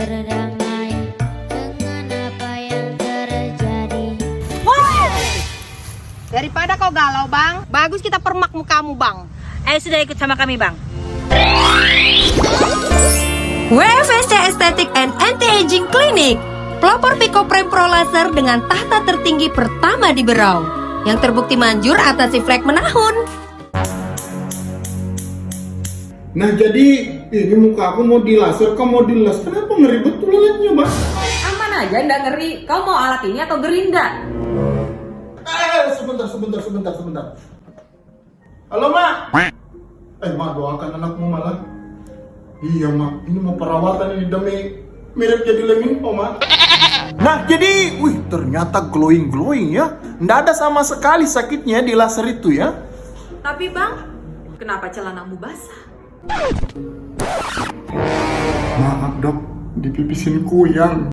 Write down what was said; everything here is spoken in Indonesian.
berdamai dengan apa yang terjadi. Daripada kau galau bang, bagus kita permak mukamu bang. Sudah ikut sama kami bang. WFSC Aesthetic and Anti-Aging Clinic, pelopor Pico Prime Pro Laser dengan tahta tertinggi pertama di Berau, yang terbukti manjur atasi flek menahun. Nah jadi ini muka aku mau dilaser, kau mau dilas. Kenapa ngeri betul alatnya, Mas? Aman aja, nggak ngeri. Kau mau alat ini atau gerinda? Sebentar. Halo, Mak. Mak, doakan anakmu malah. Iya, Mak. Ini mau perawatan ini demi mirip jadi Leminho, Mak. Nah, jadi, ternyata glowing ya. Nggak ada sama sekali sakitnya di laser itu ya. Tapi bang, kenapa celanamu basah? Maaf, Dok. Dipipisin kuyang.